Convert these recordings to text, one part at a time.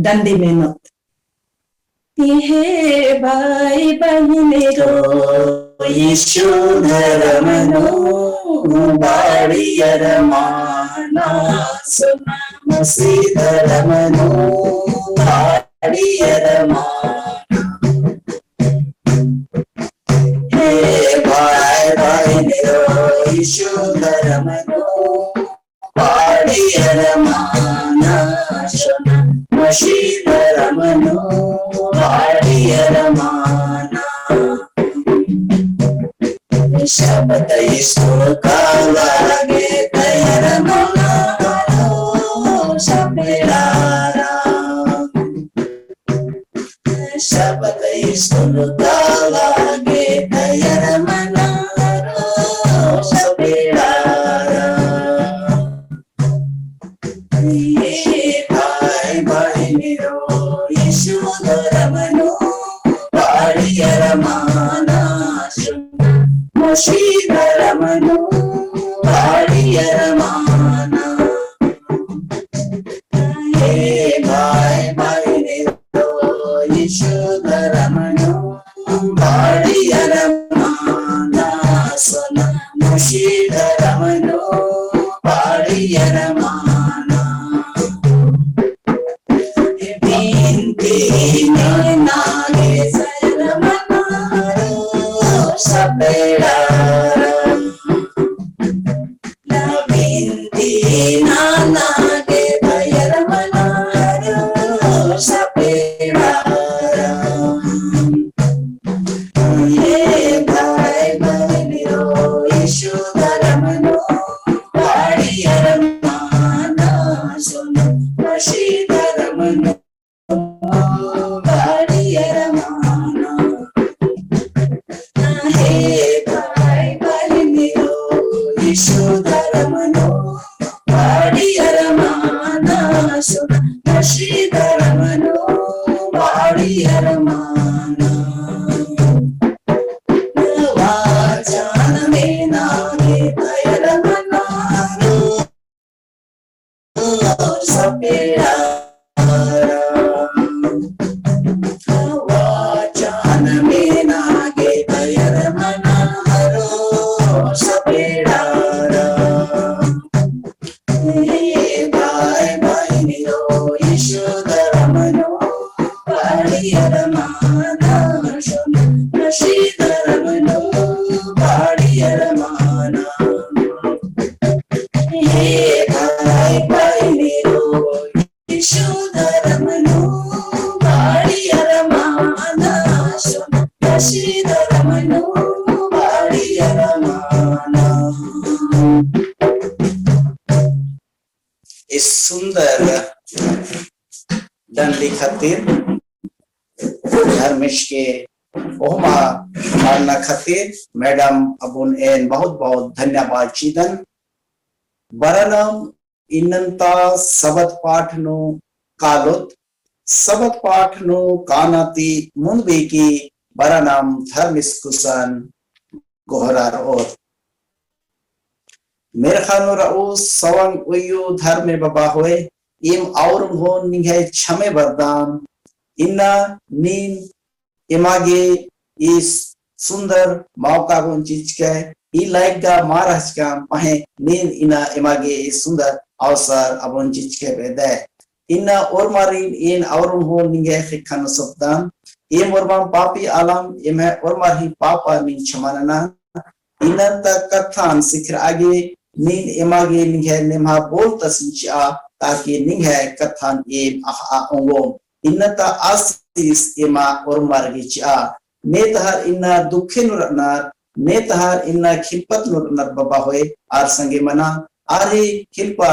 डंडी मेहनत हे भाई बहिनीरो यीशु धर्मनो बाड़ियर माना सुना मसीह धर्मनो बाड़ियर माना हे भाई बहिनीरो यीशु धर्मनो बाड़ियर माना सुना मसीह धर्मनो बाड़ियर माना शब्द यीशु का लागे तैयार मनारो सबेरारा शब्द यीशु का लागे तैयार मनारो सबेरारा ये भाई बहिनीरो यीशु धर्मनो बाड़ियर माना मसीह धर्मनो बाड़ियर माना हे भाई बहिनीरो यीशु धर्मनो बाड़ियर माना सुना मसीह धर्मनो बाड़ियर माना नागे सरमनारो सबेरारा नविंदी नागे तैयार मनारो सबेरारा ये भाई बहिनीरो यीशु धर्मनो बाड़ियर माना सुना मसीह धर्मनो बाड़ियर माना हे भाई बहिनीरो यीशु धर्मनो बाड़ियर माना सुना मसीह धर्मनो बाड़ियर माना वाचन में नागे तैयार मनारो सबेरारा वाचन में नागे तैयार मनारो सबेरारा हे भाई बहिनीरो यीशु धर्मनो बाड़ियर माना सुना मसीह धर्मनो बाड़ियर माना हे भाई बहिनीरो यीशु धर्मनो बाड़ियर माना सुना मसीह धर्मनो बाड़ियर माना। इस सुंदर डंडी खातिर धर्मेश के ओहमा मारना खातिर मैडम अबुन एन बहुत बहुत धन्यवाद चीदन बरनम इन्नंता सबत पाठ नो कालोत सबत पाठ नो कानाती मुंबेकी बरनम धर्मेश कुसन गोहरार और मेरे खानो रऊ सवंग उयु धर्मे बाबा होए इम और हो निगे छमे बरदाम इन्ना नीन इमागे इस सुंदर मौका को चीज के ई लाइक दा महाराज का पहे नीन इना इमागे इस सुंदर अवसर अबन चीज के बेदे इन्ना और मारिन इन और हो निगे खिखन सबदान इम और पापी आलम इमे और मारी पापा नीन छमानना इन्ना तक कथान सिखर आगे नीन इमागे निगे निमा बोल तसिंचा ताकि निगे कथान एम आ ओंगो इन्नता आसिस इमा और मार्गिचा नेतहर इन्ना दुखे नुरनार नेतहर इन्ना खिलपत नुरनार बाबा होए आर संगे मना आरे खिलपा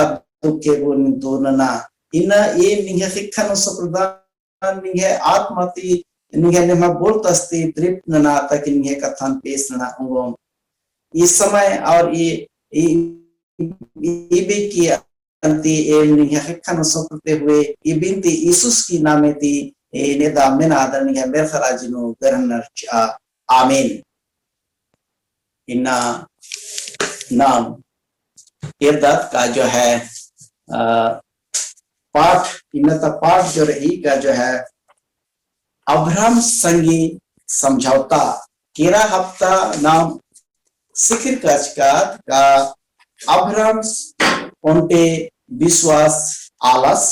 दुखे गुन दोनना इन्ना ये निगे शिक्षण सप्रदान निगे आत्मति निगे निमा बोलतस्ती तृप्त नना ताकि निगे कथान पेश नना ओंगो इस समय और ये भी किया अंति निगे शिक्षण सप्रते हुए ये बिनती यीशुस की नामे ती नेदा में आदरणीय मेरखराजिनो गरनर आमीन इन्ना नाम इर्दत का जो है पाठ इन्नता पाठ जो रही का जो है अब्राहम संगी समझौता केरा हफ्ता नाम सिखिर कचकात का अब्राहम उनके विश्वास आलस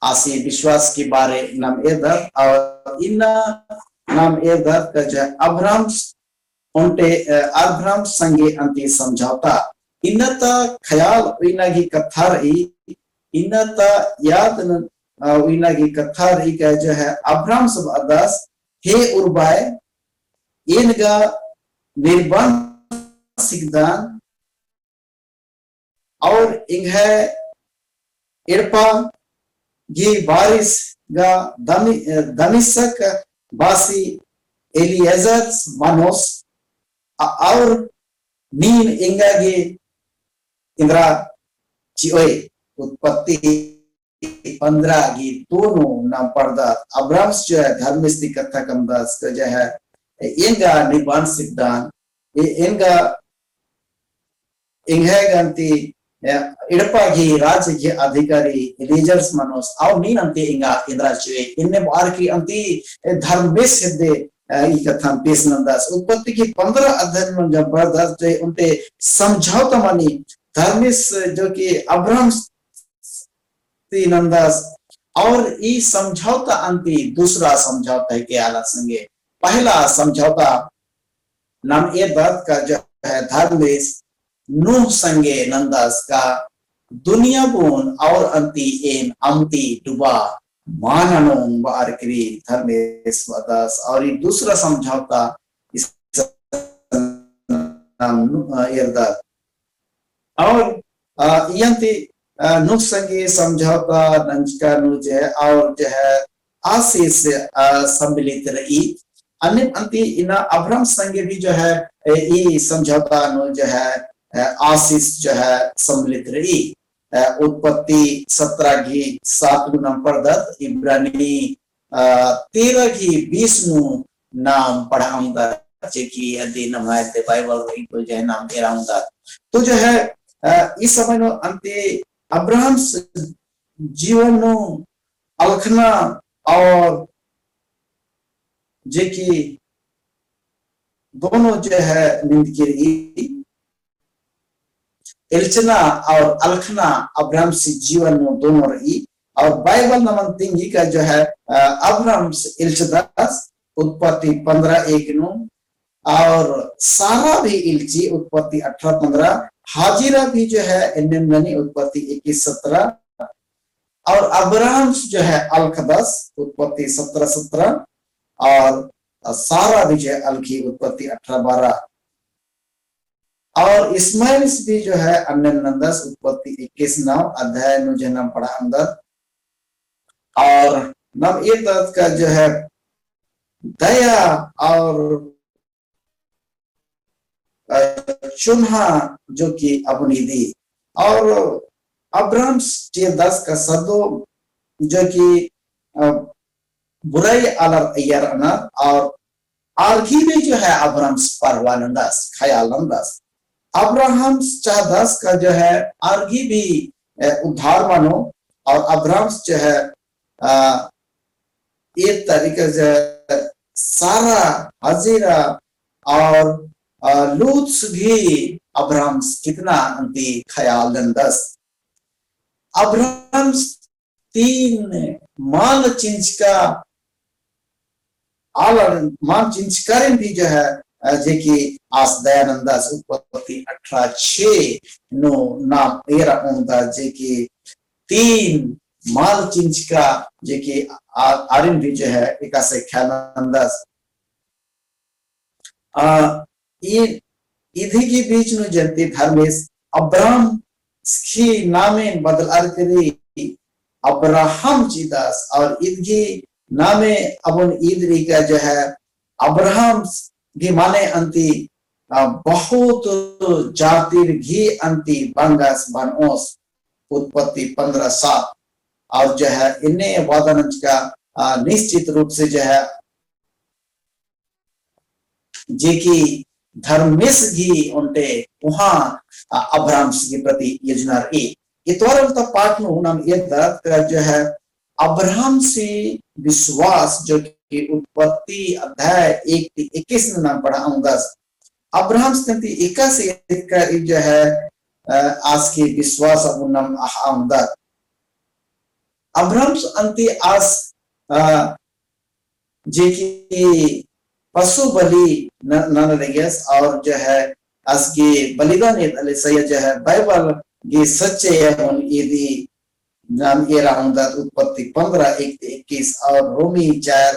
आसी विश्वास के बारे नाम एदर और इन्ना नाम एदर का जो अब्राहम उनके अब्राहम संगे अंति समझौता इन्नता ख्याल इन्ना की कथा रही इन्नता याद इन्ना की कथा रही का जो है अब्राहम सब अदास हे उर्बाय इनका निर्बंध सिद्धांत और इन्हें इरपा ये बारिश गा दमिशक बासी एलिएजर मानोस और नीन इंगा गे इंद्रा चिओए उत्पत्ति 15 की दोनों नाम पर्दा अब्राहम जो है धर्मिस्ती कथा कमदास का जो है इनका निर्माण सिद्धांत इनका इन्हें गंती इड़पा की राज्य के अधिकारी एलिएजर्स मनोस और नीन अंति इंगा इंद्रा चिओए इन्ने बार की अंति धर्म में सिद्धे ई कथा पेश नंदास उत्पत्ति की 15 अध्याय में जब बर्दाश्त उनके समझौता मानी धर्मिस जो कि अब्राहम नंदास और ई समझौता अंति दूसरा समझौता है के आला संगे पहला समझौता नाम ये बात का जो है धर्मिस नूह संगे नंदास का दुनिया बोन और अंति एन अमती डुबा माननों बारकरी धर्मेश वदास और ये दूसरा समझौता इस और यंती नुह संगे समझौता नंजका नुज है और जो है आशीष सम्मिलित रही अन्य अंति इन अब्राहम संगे भी जो है ये समझौता नु जो है आशीष जो है सम्मिलित रही उत्पत्ति 17 की 7 नंबर दत्त इब्रानी 13 की 20 नाम पढ़ाऊंगा कि यदि नमायते बाइबल तो जो है नाम एराऊंगा तो जो है इस समय नो अंते अब्राहम जीवन नो अलखना और जे की दोनों जो है निंद की इल्चना और अलखना अब्राहम से जीवन में दोनों रही और बाइबल नमन तिंगी का जो है अब्राहम इल्चदास उत्पत्ति 15:1 नु और सारा भी इल्ची उत्पत्ति 18:15 हाजिरा भी जो है एनमनी उत्पत्ति 21:17 और अब्राहम जो है अलखदस उत्पत्ति 17:17 और सारा भी जो है अलखी उत्पत्ति 18:12 और इस्माइल भी जो है अन्य नंदस उत्पत्ति 21 अध्याय नु जन्म पढ़ा अंदर और नम ये तत्व का जो है दया और चुन्हा जो कि अपनी दी और अब्राहम 10 का शब्दों जो कि बुराई अलर यार और आर्घी में जो है अब्राहम परवानंदास खयालंदास अब्राहम 10 का जो है आर्घी भी उद्धार मानो और अब्राहम जो है एक तरीके से सारा हजीरा और लूत भी अब्राहम कितना अंति खयालंदास अब्राहम 3 माल चिंचका आलर माल चिंचकारिन भी जो है जेकि आस दयानंदास उत्पत्ति 18:6 नो नाम एरा उंदा जेकि 3 माल चिंचका जेकि आरिन भी जो है एकासे ख्यालंदास ये इधि के बीच में जनती धर्मेश अब्राहम की नामे बदल अर्करी अब्राहम जीदास और ईदगी नामे अबुन ईदरी का जो है अब्राहम की माने अंति बहुत जातिर घी अंति बंगस बनोस उत्पत्ति 15:7 और जो है इन्हें वादनंज का निश्चित रूप से जो है जेकि धर्मेश घी उनटे वहां अब्राहम के प्रति योजना रही इतवार पाठ में नाम ये जो है अब्राहम से विश्वास, जो कि उत्पत्ति अध्याय 1-21 में नाम पढ़ा हूं 10 अब्राहम से एका से जो है आज के विश्वास अब नाम आमदार अब्राहम अंति आज जे की पशु बलि ननरेगस और जो है आज के बलिदान जो है बाइबल के सच्चे यदि नाम ये रहा उत्पत्ति 15-1-21 और रोमी 4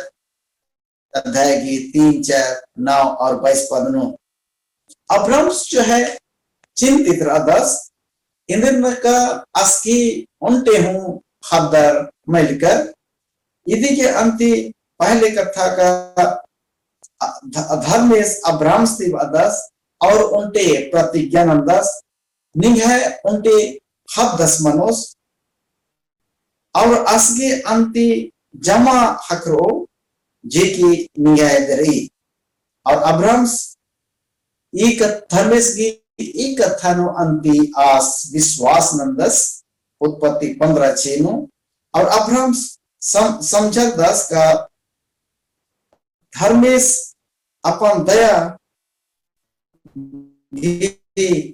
अध्याय की 3-4-9 और 22-9 अब्राहम जो है चिंतित रदस इंद्र का अस्की उनटे हूं खबर मिलकर यदि के अंति पहले कथा का धर्मेश अब्राहम स्थिव अदस और उनटे प्रतिज्ञा नंदस निंग है उनटे हद 10 मनुष और असगे अंति जमा हकरो जे की निगाह दरी और अब्राहम एक धर्मेश की एक कथानो अंति आस विश्वास नंदस उत्पत्ति 15:6 और अब्राहम समझक 10 का धर्मेश अपन दया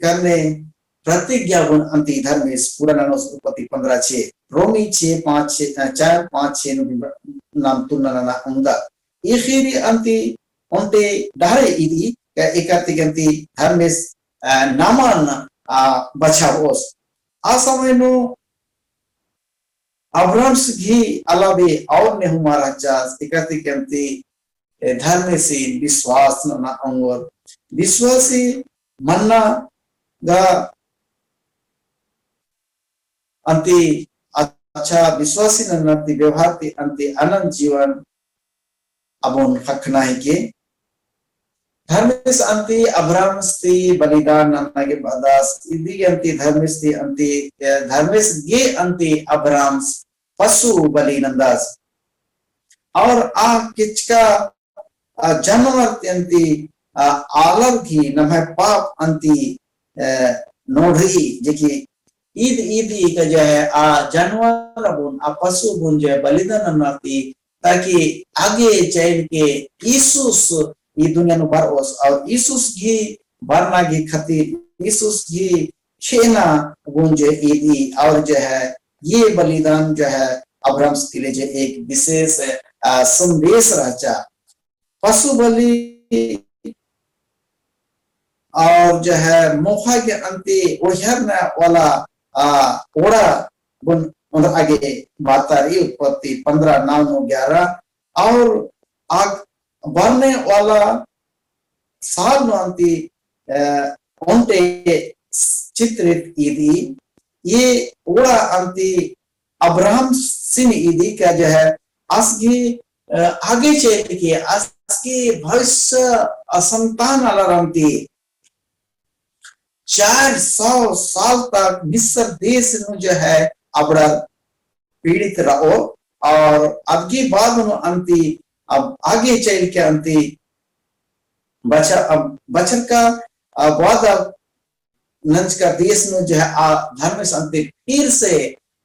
करने प्रतिज्ञा गुण अंति धर्मेश पूरा उत्पत्ति 15:6 रोमी 6-5-4-5-6 नाम तुलना उंदा इखिरी अंति उनते डारे इदी एकातिगंती धर्मेश नामान बचावोस आसमयनो अब्राहम घी अलावे और ने हमारा चास एकातिगंती धर्मेशी विश्वास ना अंगोर विश्वासी मन्ना गा अंति अच्छा विश्वासी नन्नति व्यवहार के अंति अनंत जीवन अबोन हकना है के धर्मेश अंति अब्राहम स्ती बलिदान नन्ना के बदास इदी अंति धर्मेश ती अंति धर्मेश गे अंति अब्राहम पशु बलि नंदास और आ किचका जानवर अंति आलर की नमः पाप अंति नोढ़ी जेकी ईद ईदी का जो है जानवर बुन पशु बुन जो है बलिदान नाती ताकि आगे चल के यीशुस ये दुनिया नु बरओस और यीशुस की बरना की खातिर यीशुस की खेना बुन जो ईदी और जो है ये बलिदान जो है अब्राहम के लिए जो एक विशेष संदेश रचा पशु बलि और जो है मोखा के अंति ओहरना वाला ओड़ा बुन आगे बातारी उत्पत्ति 15-9-11 और आग बढ़ने वाला साल नो अंति उनटे चित्रित ईदी ये ओड़ा अंति अब्राहम सिन ईदी का जो है असगी आगे चल के असके भविष्य असंतान अलरंती 400 साल तक मिस्र देश में जो है अबड़ा पीड़ित रहो और अबकी बाद अंति अब आगे चल के अंति बचन का बाद नंच का देश में जो है धर्म से अंति फिर से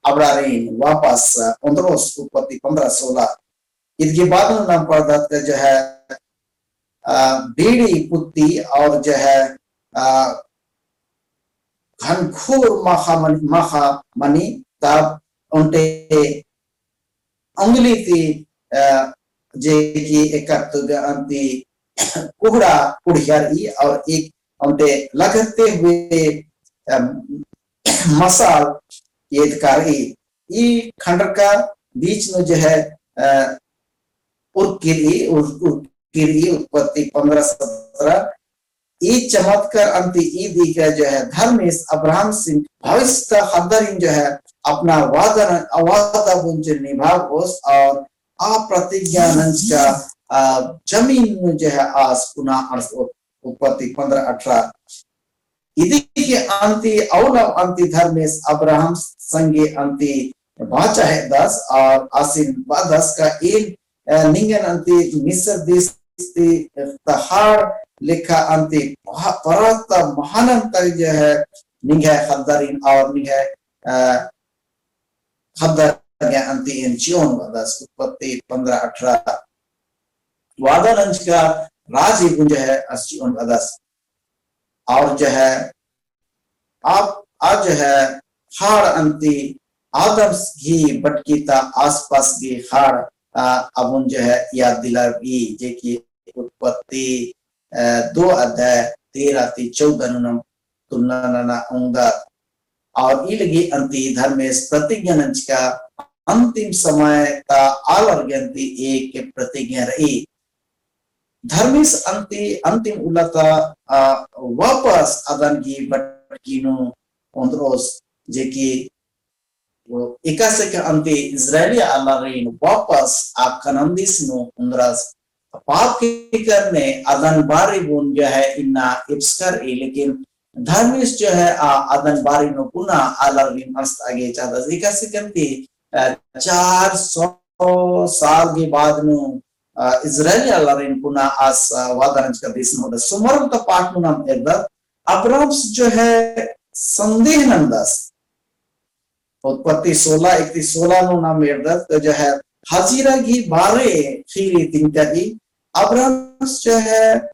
अबड़ा रही वापस उन्दरोस उत्पत्ति 15-16 इसके बाद में नाम पढ़दात का जो है बीड़ी पुत्ती और जो है घनघोर महामनी तब उनटे उंगली थी जे की एक अंति कुहड़ा कुड़ियारी और एक उनटे लगते हुए मसाल ये कारी ये खंडर का बीच में जो है उर्किरी उत्पत्ति 15-17 ये चमत्कार अंति ईदी का जो है धर्मेश अब्राहम सिंह भविष्य का हदरिन जो है अपना वादा बुंज निभावोस और प्रतिज्ञा नंज का जमीन में जो है आज पुनः उत्पत्ति 15-18 इदी के अंति औला अंति धर्मेश अब्राहम संगे अंति बाचा है 10 और आसिन 10 का एक निंगन अंति मिस्र देश तहार लिखा अंति परत महानंतर जो है निगह खदरिन और निगह खबर अंति इन चियोन वादस उत्पत्ति 15-18 वादन का राज ही जो है चियोन वादस और जो है आप आज जो है हार अंति आदम ही बटकीता आसपास की हार अब जो है याद दिला भी जेकी उत्पत्ति 2:13-14 तुलना उंगा और इलगी अंति धर्मेश प्रतिज्ञा का अंतिम समय का आलर गंती एक प्रतिज्ञा रही धर्मेश अंति अंतिम उलता वापस अदन की बटकीनु ओंद्रोस जेकी वो इकासे के अंति इजरायली आलरीन वापस आकनंदिस नु उंद्रास पाप के करने अदन बारी बुन जो है इन्ना इब्सकर लेकिन धर्मेश जो है अदन बारी नो पुनः आलरीन मस्त आगे चाहता इकासे करती 400 साल के बाद नु इजरायली आलरीन पुनः आस वादरंज का देश में सुमरम का पाठ नु नाम एदा अब्राम्स जो है संदेह नंदस उत्पत्ति 16:16 नो नाम एदा तो जो है हजीरा की बारे खीरी दिन करी अब्राम्स जो है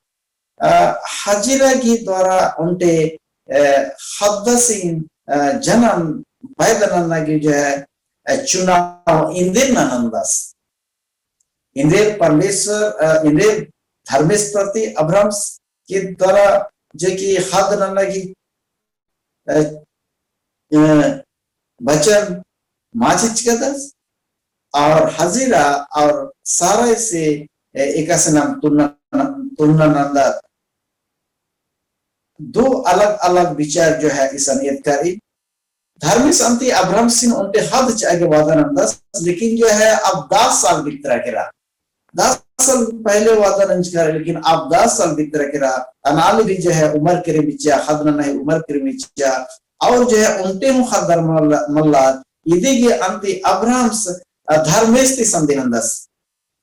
हजीरा की द्वारा उनके हदसिन जन्म पैदा की जो है चुनाव इंदिर नंदस इंदिर परमेश्वर इंदिर धर्मेश प्रति अब्राम्स के द्वारा जो कि हद नन्ना की बचन माचिच का दस और हजीरा और सारा से एक नाम तुलना नंदा दो अलग अलग विचार जो है इस अनियतकारी धर्मी संति अब्राहम सिंह उनके हद चाहे वादा नंदा लेकिन जो है अब 10 साल बीतरा के रहा 10 साल पहले वादा नंज कर लेकिन अब 10 साल बीतरा के रहा अनाली भी जो है उम्र के रिमिचा हद न नहीं उम्र के रिमिचा और जो है उनते मुखदर मल्ला यदि ये अंति अब्राहम धर्मेश संधि नंदस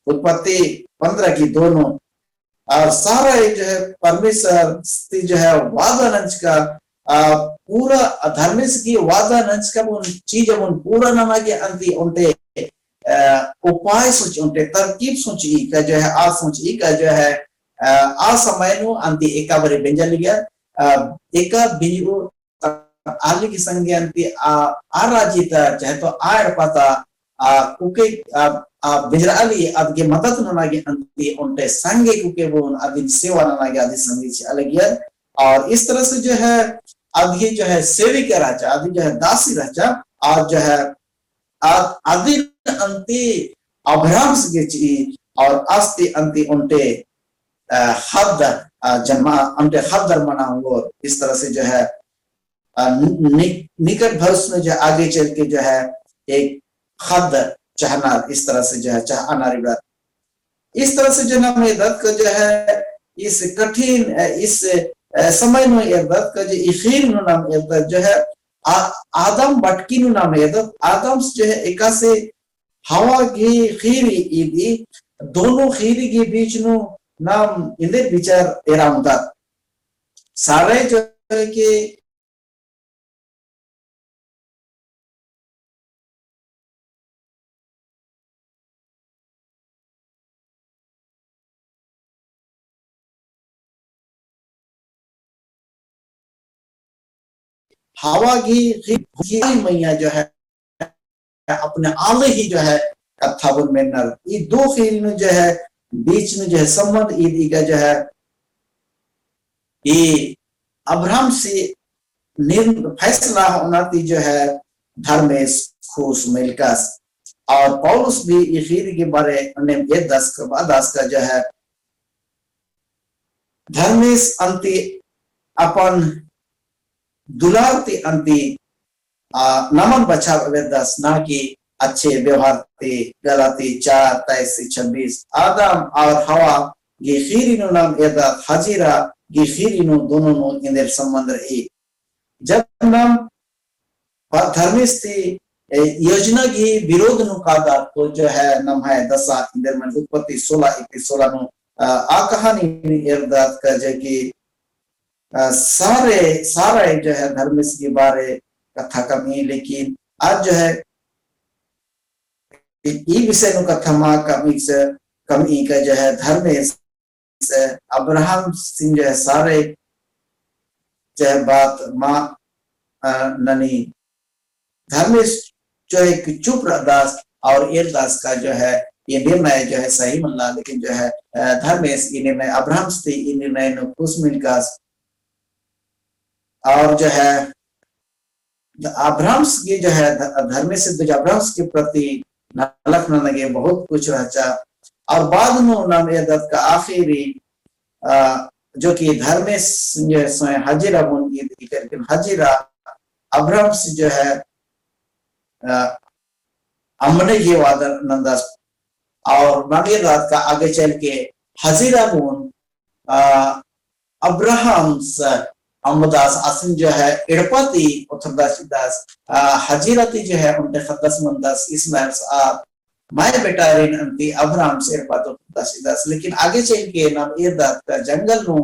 उत्पत्ति 15 की दोनों और सारा जो है परमेश्वर जो है वादानंज का पूरा धर्मेश की वादानंज का उन चीज उन पूरा नामा के अंति उनते उपाय सोच उनते तरकीब सोची का जो है आ सोची का जो है आ समय नु अंति एका बरे बेंजल गया एका बिजु आली की संज्ञा अंति आ राजिता चाहे तो आड़ पाता कुके बिजराली आदि के मदद ननागे अंति उनते संगे कुके बोन आदि सेवा ननागे आदि संगी से अलग है और इस तरह से जो है आदि जो है सेविका राजा आदि जो है दासी राजा और जो है आदि अंति अब्राहम के ची और अस्ति अंति उनते हद जन्मा उनते हद मनाऊंगो इस तरह से जो है निकट भविष्य में जो आगे चल के जो है एक हद चाहना इस तरह से जो है चाहना रिबात इस तरह से जो नाम दत्त का जो है इस कठिन इस समय में दत्त का जो इखीर नाम दत्त जो है आदम बटकी नाम दत्त आदम जो है एका से हवा की खीरी ईदी दोनों खीरी के बीच नु नाम इंदे विचार एरा होता सारे जो है कि हवा की मैया जो है अपने आले ही जो है कथावन में नर ये दो खील में जो है बीच में जो है संबंध ईदी का जो है ये अब्राहम से फैसला होना थी जो है धर्मेश खुश मिलकस और पौलुस भी ये खीर के बारे में ये 10 का जो है धर्मेश अंति अपन दुलारती अंति नमन बचा दस ना कि अच्छे व्यवहार थे गलाती 4:23-26 आदम और हवा ये खीरी नो नाम एदा हजीरा ये खीरी नो दोनों नो इंदर संबंध रही जब नाम धर्मेश थी योजना की विरोध नु कादा तो जो है नाम है दशा इंदर में उत्पत्ति 16:16 नो आ कहानी एदा का जो कि सारे जो है धर्मेश के बारे कथा कमी लेकिन आज जो है ई विषय नु कथा मा कमी का जो है धर्म से अब्राहम सिंह जो है सारे जो है बात माँ ननी धर्मेश जो एक चुप दास और एक दास का जो है ये निर्णय जो है सही मल्ला लेकिन जो है धर्मेश ये निर्णय अब्राहम से ये निर्णय नु खुश मिलका और जो है अब्राहम की जो है धर्मेश से अब्राहम के प्रति नलक नगे बहुत कुछ रचा और बाद में नाम ये दत्त का आखिरी जो कि धर्मेश जो है स्वयं हजीरा बोल करके हजीरा अब्राहम से जो है हमने ये वादा नंदास और नामी रात का आगे चल के हजीरा बोन अब्राहम से अम्मदास आसन जो है इड़पति उथरदास दास हजीरती जो है उनके खदस मंदास इसमाइल माय बेटा रेन अंती अब्राहम से इड़पति उथरदास दास लेकिन आगे चल के नाम इरदात का जंगल नु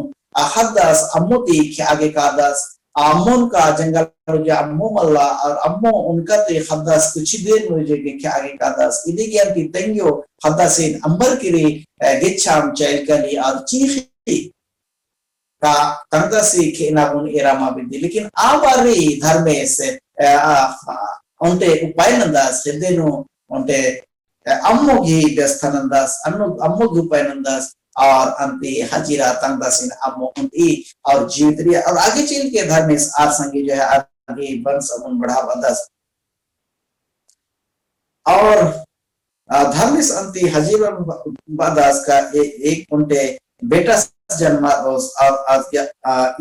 हददास अम्मोती के आगे का दास अम्मोन का जंगल जो अम्मो मल्ला और अम्मो उनका ते हददास कुछ देर मुझे के आगे का दास इदी ज्ञान की तंगियो हददासिन अंबर किरी गिच्छाम चैल कली और चीखी का तंगसी के नाबुन एरामा बिंदी लेकिन आवारी धर्मे से उनते उपाय नंदास सिद्धेनु उनते अम्मो की व्यस्थानंदास अम्मो की उपाय नंदास और अंति हजीरा तंगदासिन अम्मो उनती और जीवित और आगे चल के धर्मे आर संगी जो है आगे वंश उन बढ़ा बंदास और धर्मेश अंति हजीरा बदास का एक उनते बेटा जन्म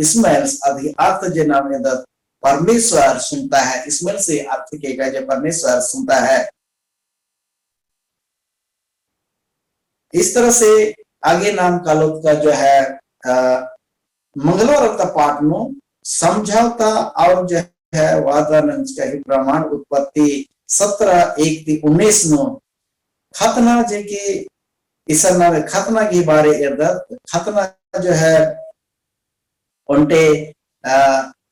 इस्माइल आदि अर्थ जो नाम परमेश्वर सुनता है इस्माइल से अर्थ के जो परमेश्वर सुनता है इस तरह से आगे नाम कालोत का जो है मंगलवार पाठ में समझौता और जो है वादानंद का ही प्रमाण उत्पत्ति 17:1-19 नो खतना जे के ईसर नाम खतना के बारे खतना जो है उनटे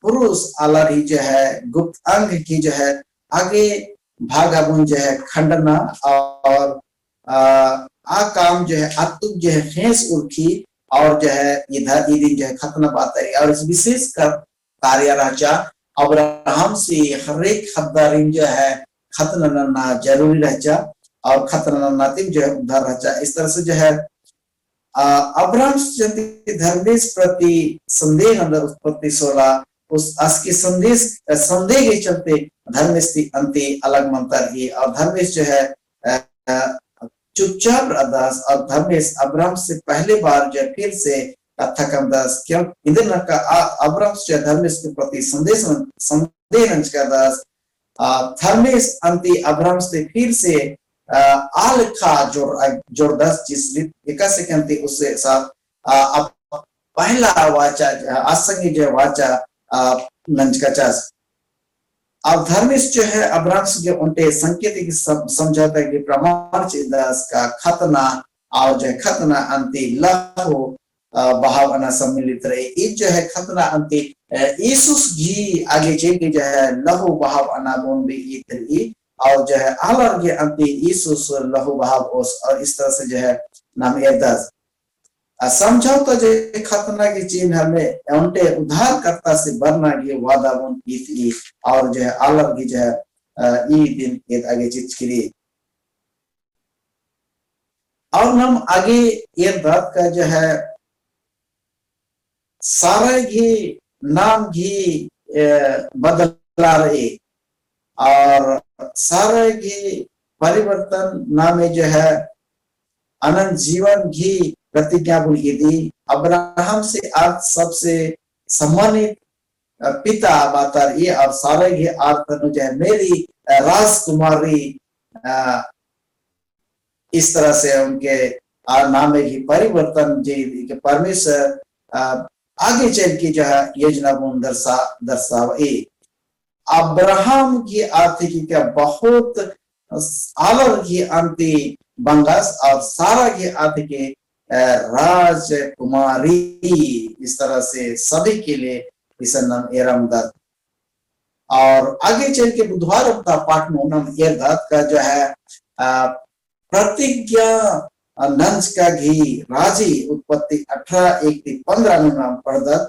पुरुष आलारी जो है गुप्त अंग की जो है आगे भागाबुन जो है खंडना और आ काम जो है आतुक जो है फेंस उर्खी और जो है इधर दिन जो है खतना बात है और इस विशेष कार्य राजा अब्राहम से हर एक खतदारिन जो है खतना नना जरूरी रचा और खतना नातिम जो है उद्धार रचा इस तरह से जो है अब्राहम धर्मेश प्रति संदेह उत्पत्ति 16 उस असकी संदेह के चलते धर्मेश की अंति अलग मंत्र ही और धर्मेश जो है चुपचाप अरदास और धर्मेश अब्राहम से पहले बार जो फिर से कथा कमदास क्यों इधर का अब्राहम जो धर्मेश के प्रति संदेह का दास धर्मेश अंति अब्राहम से फिर से आलखा जोरदास जिस विकास के अंति उससे साथ पहला वाचा असंगी जो वाचा नंज का चास अब धर्मेश जो है अब्राहम के उनके संकेत समझौता के प्रमाण दास का खतना और जो है खतना अंति लहो भावना सम्मिलित रहे ये जो है खतना अंति यीशुस जी आगे चल के जो है लहो भावना बोन भी इतनी और जो है आलर के अंति यीशुस लहो भाव और इस तरह से जो है नाम एदास समझौता जो खतना की चिन्ह में उनके उद्धारकर्ता से बनना की वादा बोन की और जो है आलर की जो है ये दिन एक आगे चीज के लिए और हम आगे ये बात का जो है सारा घी नाम घी बदला रहे और सारा घी परिवर्तन नाम जो है अनंत जीवन घी प्रतिज्ञा बोली दी अब्राहम से अर्थ सबसे सम्मानित पिता बातर ये और सारा घी अर्थ जो है मेरी राजकुमारी इस तरह से उनके नाम की परिवर्तन जी परमेश्वर आगे चल के जो है योजना गुण दर्शावे अब्राहम की आर्थिकी का बहुत आलर की अंति बंगस और सारा की आर्थिकी राजकुमारी इस तरह से सभी के लिए इस नाम एरमदत्त और आगे चल के बुधवार अपना पाठ में उन्होंने ये धात का जो है प्रतिज्ञा नंज का घी राजी उत्पत्ति 18:1-15 નું નામ પડદત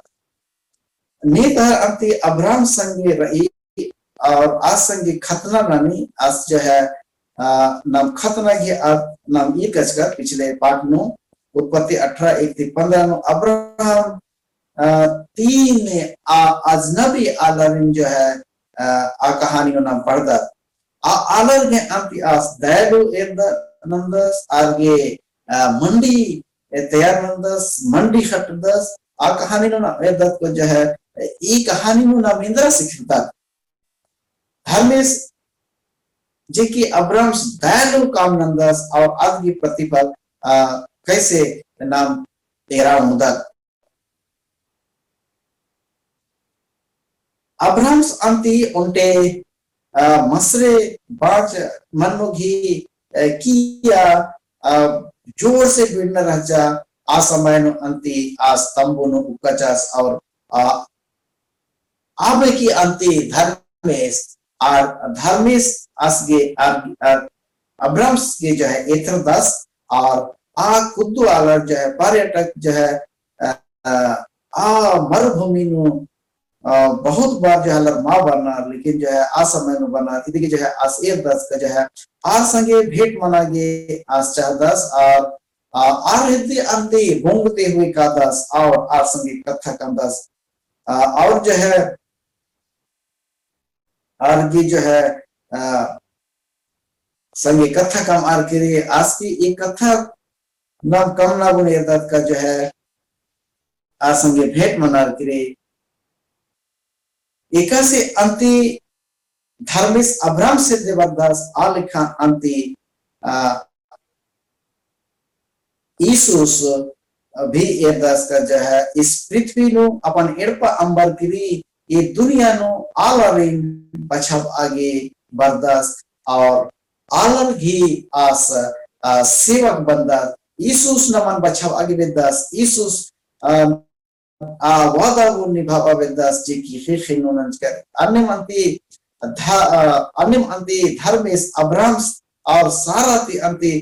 નેતર અંતિ અબ્રાહમ સંગે રહી और आज संगे खतना नानी आज जो है नाम खतना के नाम ये कचकर पिछले पाठ में उत्पत्ति 18:1-15 નું अब्राहम तीन अजनबी आलरिन जो है आ कहानी નું નામ પડદત आ आलर ने अंति आज दयालु एद नंदस आगे मंडी तैयार नंदस मंडी खटदस आ कहानी નું નામ એદ को जो है ई कहानी નું નામ इंद्रा सिखता धर्मेश जे की अब्राहम दयालु काम नंदस और आज की प्रतिफल कैसे नाम तेरा मुदत अब्राहम अंति उनटे मसरे बाज मनोघी किया जोर से बिड़ना रहा आ समय नो अंति आ स्तंभो नो उकचास और आबे की अंति धर्मेश और धर्मेश असगे अब्राहम के जो है एथरदास और आ कुद्दू आलर जो है पर्यटक जो है आ मरुभूमि नो बहुत बार जो है माँ बना लेकिन जो है आ समय में बना इधर जो है आस एक दस का जो है आ संगे भेंट मनागे आस चार दस और आरहित अंति बोंगते हुए का दस और आर संगे कथा का दस और जो है और ये जो है संगे कथा कम आर के लिए आज की एक कथा नाम कम ना बुने दत्त का जो है आ संगे भेंट मना के लिए एका से अंति धर्मेश अब्राहम से देवदास आलिखा अंति ईसुस भी एदास का जो है इस पृथ्वी नो अपन एड़पा अंबर गिरी ये दुनिया नो आलरिन बचाव आगे बर्दास और आलर घी आस सेवक बंदा ईसुस नमन बचाव आगे बेदास ईसुस वादा वो निभावा वेदास जी की खिनो नंजकर अन्य अंति धर्मेश अब्राहम और सारा अंति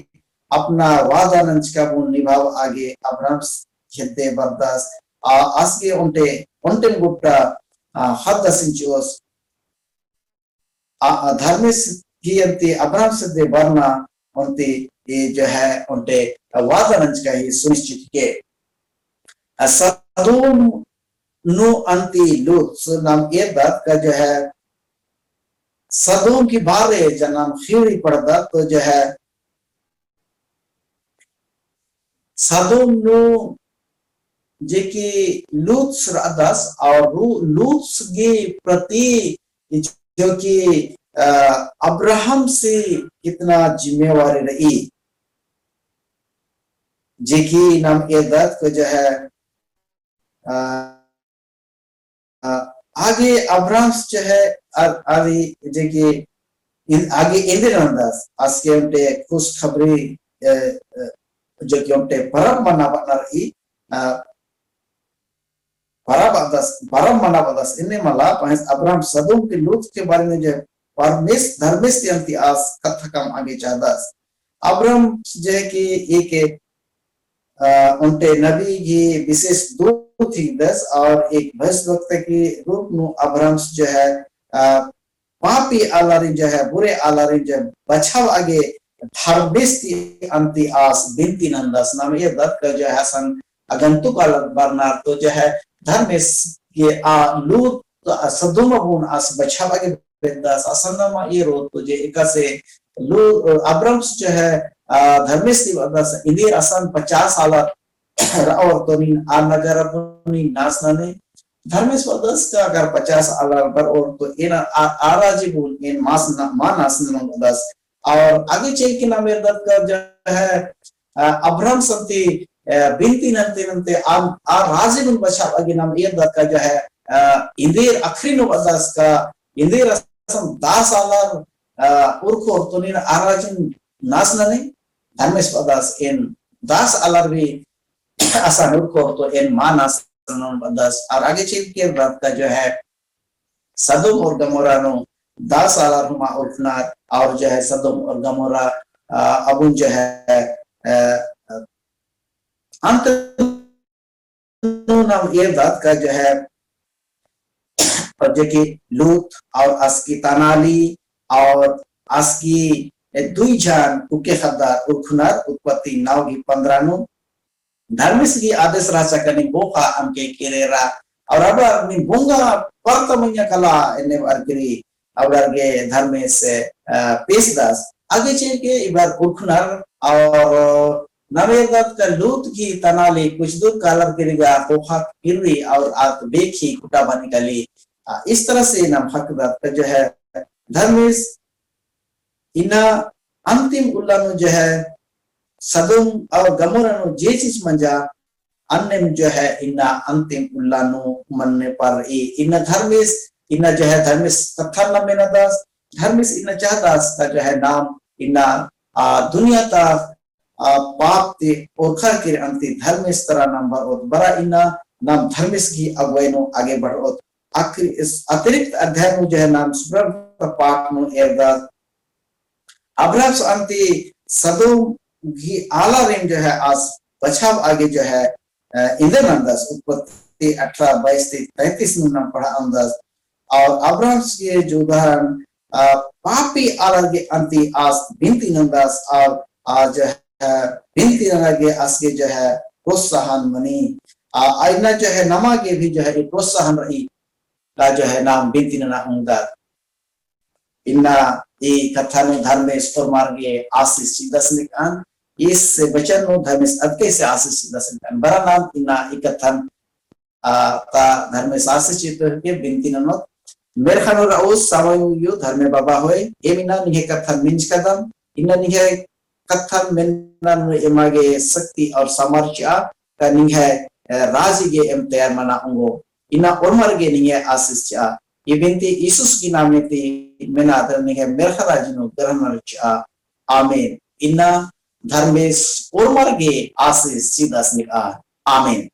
अपना वादा नंज का वो निभाव आगे अब्राहम खेते बर्दास आसके उनटे गुप्ता हद सिंचोस धर्मेश की अंति अब्राहम से दे वरना उनते ये जो है उनटे वादा नंज का ही सुनिश्चित के सदोम नो अंति लूत नाम ये बात का जो है सदोम की बारे जनाम खीरी पड़ता तो जो है सदोम नो जे की लूत श्रादस और लूत के प्रति जो कि अब्राहम से कितना जिम्मेवारी रही जे की नाम ये बात को जो है आगे अब्राहम जो है आगे जेके आगे इंद्रनंदास आज के उनटे खुश खबरी जो कि उनटे परम मना बना रही परम मना बदस इन्हें मला पहले अब्राहम सदोम के लूत के बारे में जो परमेश धर्मेश की अंति आज कथा कम आगे चाहदास अब्राहम जो है कि एक उनटे नबी की विशेष दूत थी 10 और एक भविष्यवक्ता के रूप में अब्राहम जो है पापी आलारी जो है बुरे आलारी जो बचाव आगे धर्मेश की अंति आस बिनती नंदस नाम ये दत्त का जो है सन अगंतुक बरनार तो जो है धर्मेश के लूत सदोम गुण आस बचाव आगे बेदास असन्नमा ये रो तो जो एक से अब्राहम जो है धर्मेश की वदस इंदिर असन 50 साल और तो नीन आ नगर अपनी नासना ने धर्मेश वदस का अगर 50 साल पर और तो इन आराजी बोल इन मान नासना वदस और आगे चल के नाम दत्त का जो है अब्राहम संति बिनती नंते आ राजी गुण बचा आगे नाम ये दत्त का जो है इंदिर अखरी नो वदस का इंदिर असम 10 साल उर्को तो नीन आराजी नासना ने धर्मेश पदास इन 10 अलर भी आसान को तो इन मानस पदास और आगे चल के बात का जो है सदोम और गमोरा नो 10 आलार हुमा उठनार और जो है सदोम और गमोरा अबुन जो है अंत नाम ये बात का जो है और जो कि लूत और अस्की तनाली और अस्की दुई जान उके खदार उखनार उत्पत्ति 9 की 15 नु धर्मिस की आदेश राचा कनी बोका अंके किरेरा और अब नि बुंगा परतमnya कला इन्हें अर्गरी अवरगे धर्मेस पेशदास आगे चल के इबार उखनार और नवेदत का लूत की तनाली कुछ दूर कालर गिरेगा बोका किरी और आत बेखी कुटा बनी कली इस तरह से नाम हकदार का जो है धर्मेस इना अंतिम उल्लानु जो है सदोम और गमोरा नु जे चीज मंजा अन्य जो है इना अंतिम उल्लानु मनने पर इना धर्मेस इना जो है धर्मेस कथा न में दास धर्मेस इना चाहदास का जो है नाम इना दुनिया का पाप ते ओखर के अंति धर्मेस तरह नंबर और बड़ा इना नाम धर्मेस की अगुवाई नो आगे बढ़ो आखिर इस अतिरिक्त अध्याय में जो है नाम सुब्रम पाठ नो एवदा अब्राहम अंति सदोम की आला रेंज जो है आज बचाव आगे जो है इंद्र अंदाज उत्पत्ति 18 22 33 में नाम पढ़ा अंदाज और अब्राहम के जो उदाहरण पापी आला के अंति आज बिनती अंदाज और आज बिनती के आज के जो है प्रोत्साहन मनी आइना जो है नमा के भी जो है प्रोत्साहन रही का जो है नाम बिनती ना अंदाज इन्ना ये कथा नो धर्म स्तर मार्गे आशीष दसनिक अन इस वचन नो धर्म अदके से आशीष दसनिक अन बरा नाम इन्ना इकथन ता धर्म आशीष के बिनती नो मेरे खानो राउस सामयु धर्म बाबा होए एमिना निहे कथन मिंच कदम इन्ना निहे कथन मेना एमागे शक्ति और सामर्थ्य का निहे राजी के एम तैयार मना अंगो इन्ना उर्मर्गे निहे आशीष चा ये बिनती यीशुस की नाम में थी मैंने आदर नहीं है मेरे खराजिनो ग्रहण रचा आमीन इन्ना धर्मेश उर्मर्गे आशीष सीधा स्निका आमीन